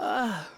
Ah.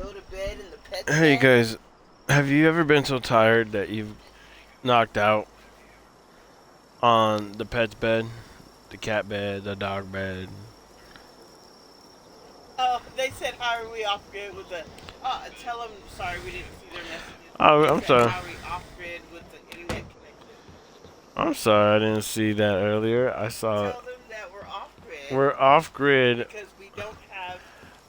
Go to bed in the pet Hey bed. guys, have you ever been so tired that you've knocked out on the pet's bed, the cat bed, the dog bed? Oh, They said, how are we off grid with the? Tell them sorry we didn't see their messages. Oh, They I'm said, sorry. how are we off grid with the internet connection? I'm sorry I didn't see that earlier. I saw it. Tell them that we're off grid We're off grid. because we don't have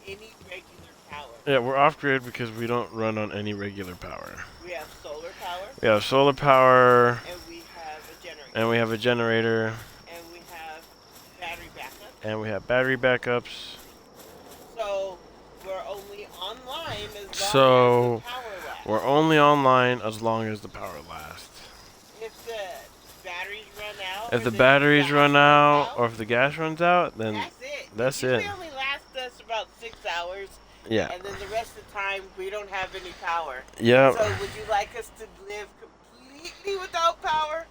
any regular power. Yeah, we're off grid because we don't run on any regular power. We have solar power. We have solar power. And we have a generator. And we have a generator. And we have battery backup. And we have battery backups. So we're only online as long as So the power lasts. we're only online as long as the power lasts. If the batteries run out, If the batteries run out or if the gas runs out, then that's it. that's it it. usually only lasts us about 6 hours. Yeah. And then the rest of the time, we don't have any power. Yep. So would you like us to live completely without power?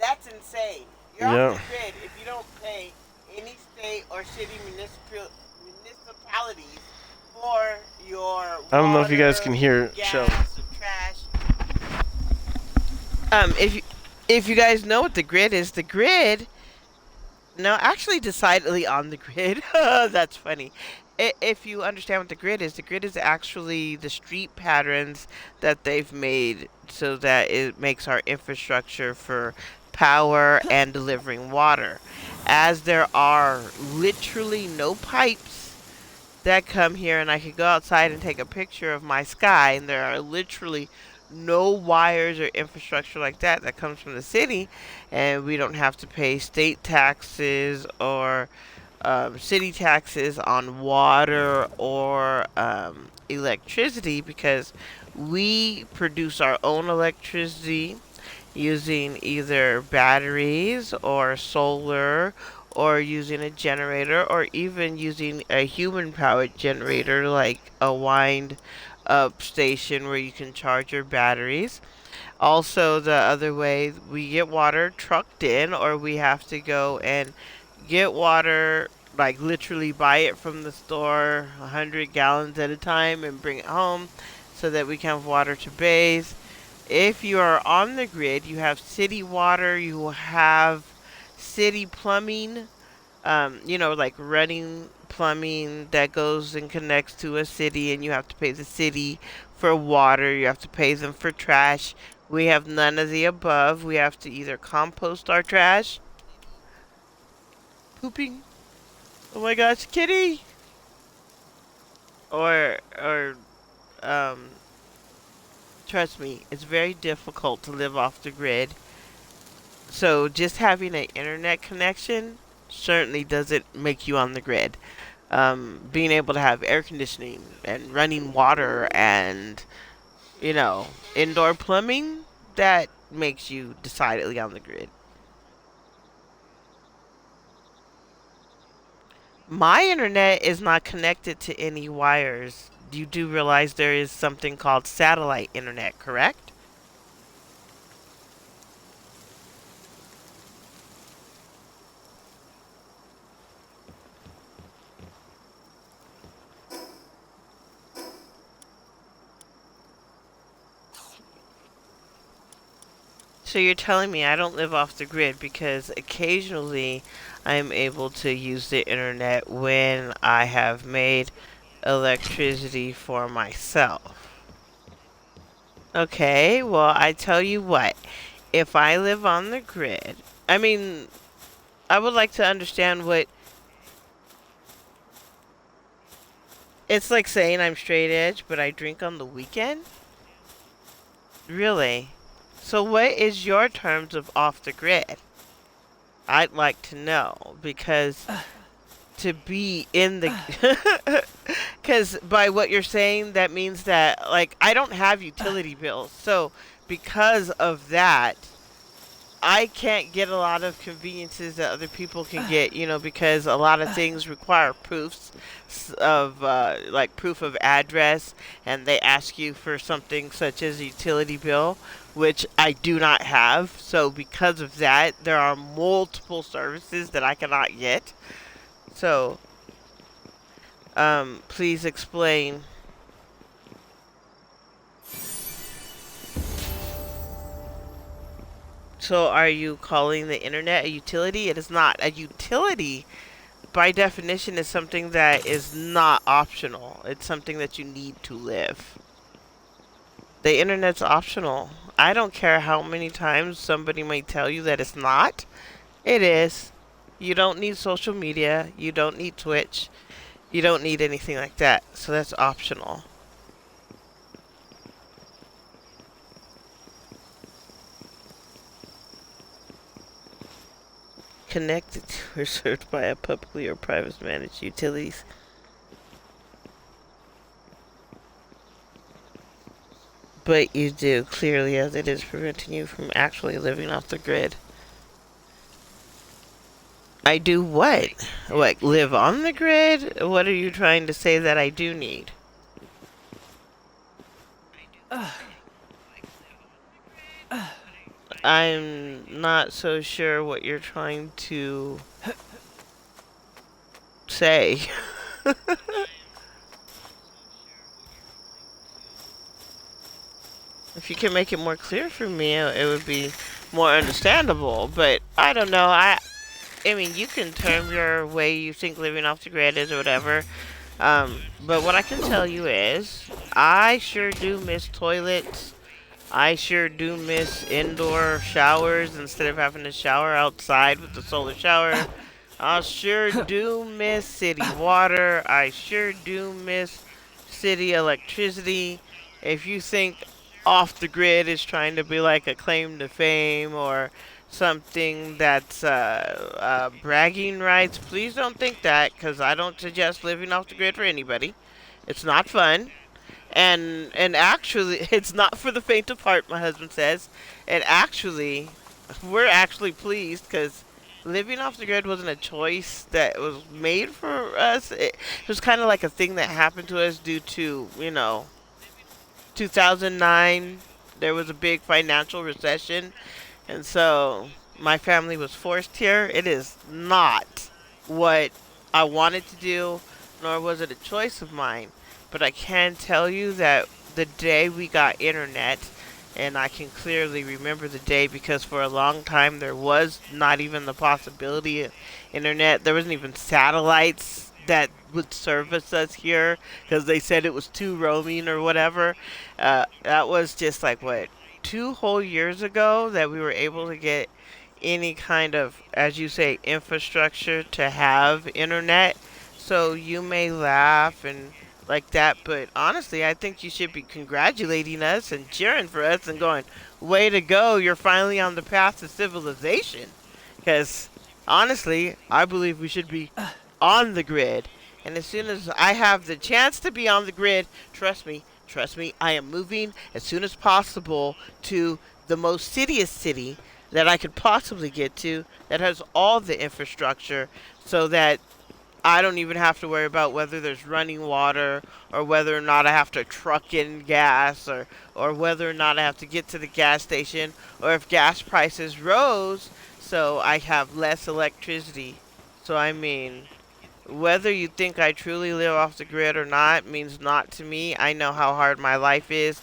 That's insane. You're Yep. off the grid if you don't pay any state or city municipalities for your water, I don't know if you guys can hear gas, Shelby. trash. If you guys know what the grid is, the grid. No, actually, decidedly on the grid. That's funny. If you understand what the grid is actually the street patterns that they've made so that it makes our infrastructure for power and delivering water. As there are literally no pipes that come here, and I could go outside and take a picture of my sky, and there are literally no wires or infrastructure like that comes from the city, and we don't have to pay state taxes or city taxes on water or electricity because we produce our own electricity using either batteries or solar or using a generator or even using a human powered generator like a wind up station where you can charge your batteries. Also, the other way, we get water trucked in or we have to go and get water, like literally buy it from the store 100 gallons at a time and bring it home so that we can have water to bathe. If you are on the grid, you have city water, you have city plumbing, like running plumbing that goes and connects to a city, and you have to pay the city for water, you have to pay them for trash. We have none of the above. We have to either compost our trash. Pooping. Oh my gosh, kitty! Or, trust me, it's very difficult to live off the grid. So just having an internet connection certainly doesn't make you on the grid. Being able to have air conditioning and running water and, indoor plumbing, that makes you decidedly on the grid. My internet is not connected to any wires. You do realize there is something called satellite internet, correct? So you're telling me I don't live off the grid because occasionally I'm able to use the internet when I have made electricity for myself. Okay, well, I tell you what. If I live on the grid, I mean, I would like to understand what... It's like saying I'm straight edge, but I drink on the weekend? Really? So what is your terms of off the grid? I'd like to know, because to be in the... Because by what you're saying, that means that, like, I don't have utility bills. So because of that, I can't get a lot of conveniences that other people can get, because a lot of things require proofs of, like proof of address, and they ask you for something such as a utility bill, which I do not have. So because of that, there are multiple services that I cannot get. So, please explain. So are you calling the internet a utility? It is not a utility by definition, is something that is not optional. It's something that you need to live. The internet's optional. I don't care how many times somebody might tell you that it's not. It is. You don't need social media. You don't need Twitch. You don't need anything like that. So that's optional. Connected to or served by a publicly or private managed utilities. But you do, clearly, as it is preventing you from actually living off the grid. I do what? What, live on the grid? What are you trying to say that I do need? I'm not so sure what you're trying to say. If you can make it more clear for me, it would be more understandable. But I don't know. I mean, you can term your way you think living off the grid is or whatever. But what I can tell you is, I sure do miss toilets. I sure do miss indoor showers instead of having to shower outside with the solar shower. I sure do miss city water. I sure do miss city electricity. If you think off the grid is trying to be like a claim to fame or something that's bragging rights, please don't think that, because I don't suggest living off the grid for anybody. It's not fun. And actually, it's not for the faint of heart, my husband says. And actually, we're actually pleased because living off the grid wasn't a choice that was made for us. It was kind of like a thing that happened to us due to, 2009. There was a big financial recession. And so my family was forced here. It is not what I wanted to do, nor was it a choice of mine. But I can tell you that the day we got internet, and I can clearly remember the day because for a long time there was not even the possibility of internet. There wasn't even satellites that would service us here because they said it was too roaming or whatever. That was just like, what, 2 whole years ago that we were able to get any kind of, as you say, infrastructure to have internet. So you may laugh and like that, but honestly, I think you should be congratulating us and cheering for us and going, way to go, you're finally on the path to civilization. Because honestly, I believe we should be on the grid. And as soon as I have the chance to be on the grid, trust me, I am moving as soon as possible to the most cityest city that I could possibly get to that has all the infrastructure so that I don't even have to worry about whether there's running water or whether or not I have to truck in gas or whether or not I have to get to the gas station or if gas prices rose so I have less electricity. So I mean, whether you think I truly live off the grid or not means not to me. I know how hard my life is.